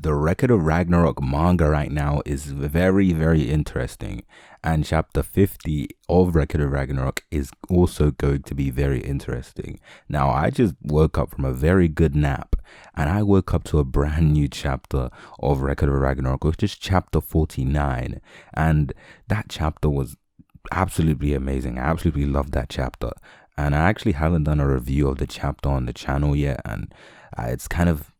The Record of Ragnarok manga right now is very, very interesting, and chapter 50 of Record of Ragnarok is also going to be very interesting. Now, I just woke up from a very good nap, and I woke up to a brand new chapter of Record of Ragnarok, which is chapter 49, and that chapter was absolutely amazing. I absolutely loved that chapter, and I actually haven't done a review of the chapter on the channel yet, and it's kind of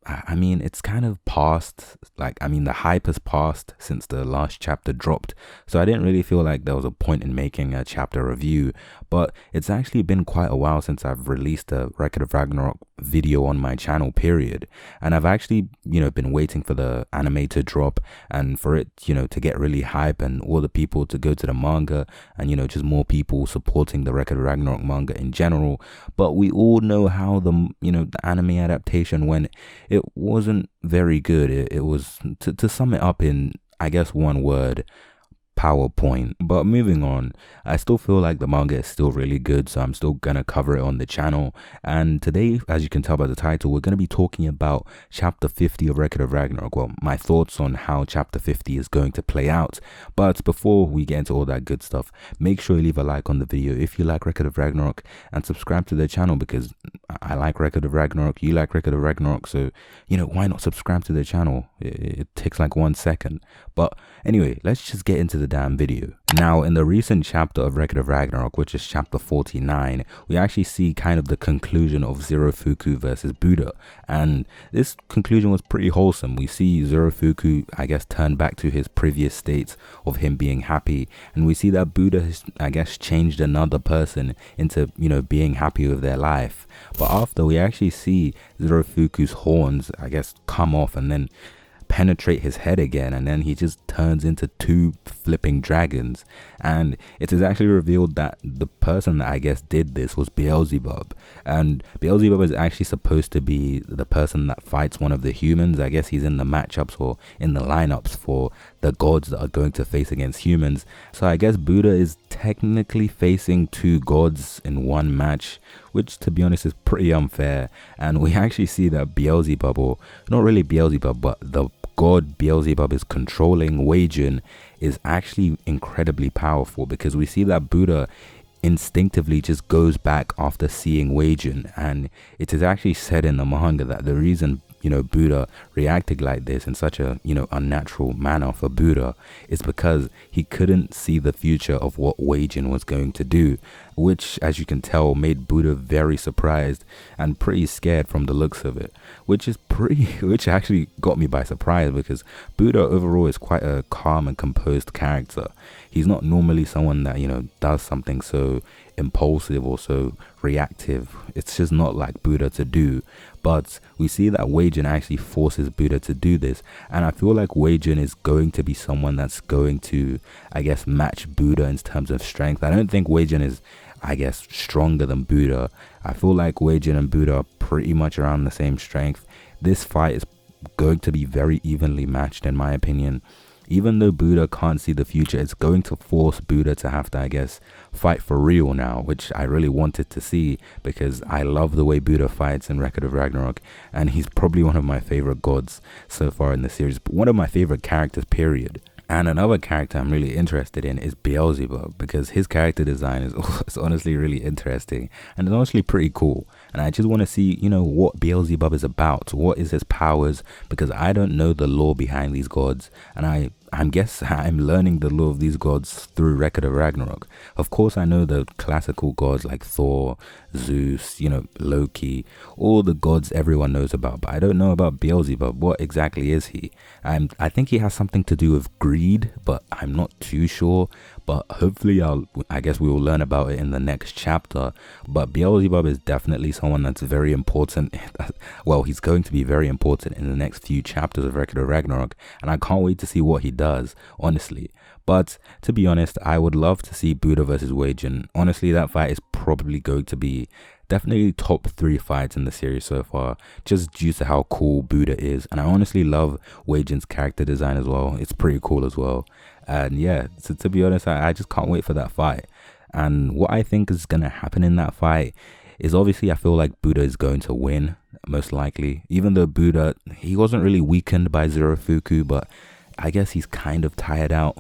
past, the hype has passed since the last chapter dropped, so I didn't really feel like there was a point in making a chapter review. But it's actually been quite a while since I've released a Record of Ragnarok video on my channel, period, and I've actually been waiting for the anime to drop and for it to get really hype and all the people to go to the manga and just more people supporting the Record of Ragnarok manga in general. But we all know how the anime adaptation went. It wasn't very good. It was, to sum it up in, I guess, one word, PowerPoint. But moving on, I still feel like the manga is still really good, so I'm still gonna cover it on the channel. And today, as you can tell by the title, we're gonna be talking about chapter 50 of Record of Ragnarok. Well, my thoughts on how chapter 50 is going to play out. But before we get into all that good stuff, make sure you leave a like on the video if you like Record of Ragnarok, and subscribe to the channel because I like Record of Ragnarok, you like Record of Ragnarok, so why not subscribe to the channel? It takes like 1 second. But anyway, let's just get into the damn video. Now, in the recent chapter of Record of Ragnarok, which is chapter 49, we actually see kind of the conclusion of Zerofuku versus 𝙄𝙄𝙉𝙀𝙀𝙍𝙀, and this conclusion was pretty wholesome. We see Zerofuku, I guess, turn back to his previous states of him being happy, and we see that 𝙄𝙄𝙉 has, I guess, changed another person into being happy with their life. But after, we actually see Zerofuku's horns, I guess, come off and then penetrate his head again, and then he just turns into 2 flipping dragons. And it is actually revealed that the person that I guess did this was Beelzebub, and Beelzebub is actually supposed to be the person that fights one of the humans. I guess he's in the matchups or in the lineups for the gods that are going to face against humans. So I guess 𝙄𝙄𝙉 is technically facing 2 gods in one match, which to be honest is pretty unfair. And we actually see that Beelzebub, or not really Beelzebub, but the god Beelzebub is controlling 𝙄𝙄𝙉, is actually incredibly powerful, because we see that 𝙄𝙄𝙉 instinctively just goes back after seeing 𝙄𝙄𝙉, and it is actually said in the manga that the reason 𝙄𝙄𝙉 reacted like this in such a unnatural manner for 𝙄𝙄𝙉 is because he couldn't see the future of what 𝙄𝙄𝙉 was going to do, which, as you can tell, made 𝙄𝙉 very surprised and pretty scared from the looks of it, which actually got me by surprise, because 𝙄𝙗 overall is quite a calm and composed character. He's not normally someone that does something so impulsive or so reactive. It's just not like 𝙄𝙗 to do. But we see that 𝙄𝙄𝙉 actually forces 𝙄𝙗 to do this, and I feel like 𝙄𝙄𝙉 is going to be someone that's going to, I guess, match 𝙄𝙗 in terms of strength. I don't think 𝙄𝙄𝙉 is, I guess, stronger than 𝙄𝙗. I feel like 𝙄𝙄𝙉 and 𝙄𝙗 are pretty much around the same strength. This fight is going to be very evenly matched in my opinion. Even though 𝙄𝙗 can't see the future, it's going to force 𝙄𝙗 to have to, I guess, fight for real now, which I really wanted to see, because I love the way 𝙄𝙗 fights in Record of Ragnarok, and he's probably one of my favorite gods so far in the series, but one of my favorite characters, period. And another character I'm really interested in is Beelzebub, because his character design is honestly really interesting, and it's honestly pretty cool. And I just want to see, what Beelzebub is about. What is his powers? Because I don't know the lore behind these gods, and I'm learning the lore of these gods through Record of Ragnarok. Of course, I know the classical gods like Thor, Zeus, Loki, all the gods everyone knows about, but I don't know about Beelzebub. What exactly is he? I think he has something to do with greed, but I'm not too sure. But hopefully I guess we will learn about it in the next chapter. But Beelzebub is definitely someone that's very important. Well, he's going to be very important in the next few chapters of Record of Ragnarok, and I can't wait to see what he does, honestly. But to be honest, I would love to see 𝙄𝙗 versus 𝙄𝙗𝙉. Honestly, that fight is probably going to be definitely top 3 fights in the series so far, just due to how cool 𝙄𝙗 is. And I honestly love 𝙄𝙗𝙉's character design as well. It's pretty cool as well. And yeah, to be honest, I just can't wait for that fight. And what I think is going to happen in that fight is, obviously, I feel like 𝙄𝙗 is going to win. most likely. Even though Buddha, he wasn't really weakened by zerofuku, but I guess he's kind of tired out.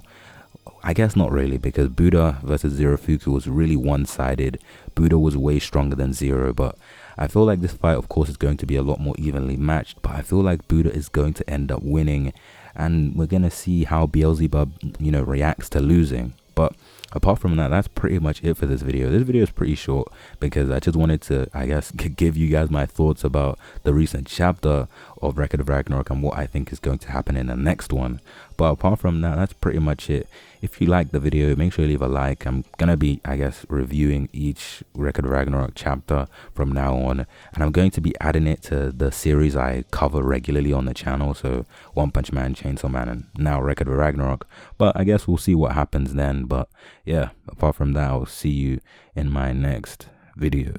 I guess not really, because Buddha versus zerofuku was really one-sided. Buddha was way stronger than Zero, but I feel like this fight, of course, is going to be a lot more evenly matched, but I feel like Buddha is going to end up winning, and we're going to see how 𝙄𝙉𝙂, you know, reacts to losing. But apart from that, that's pretty much it for this video. This video is pretty short because I just wanted to, I guess, give you guys my thoughts about the recent chapter of Record of Ragnarok and what I think is going to happen in the next one. But apart from that, that's pretty much it. If you like the video, make sure you leave a like. I'm gonna be, I guess, reviewing each Record of Ragnarok chapter from now on, and I'm going to be adding it to the series I cover regularly on the channel. So One Punch Man, Chainsaw Man, and now Record of Ragnarok. But I guess we'll see what happens then. But yeah, apart from that, I'll see you in my next video.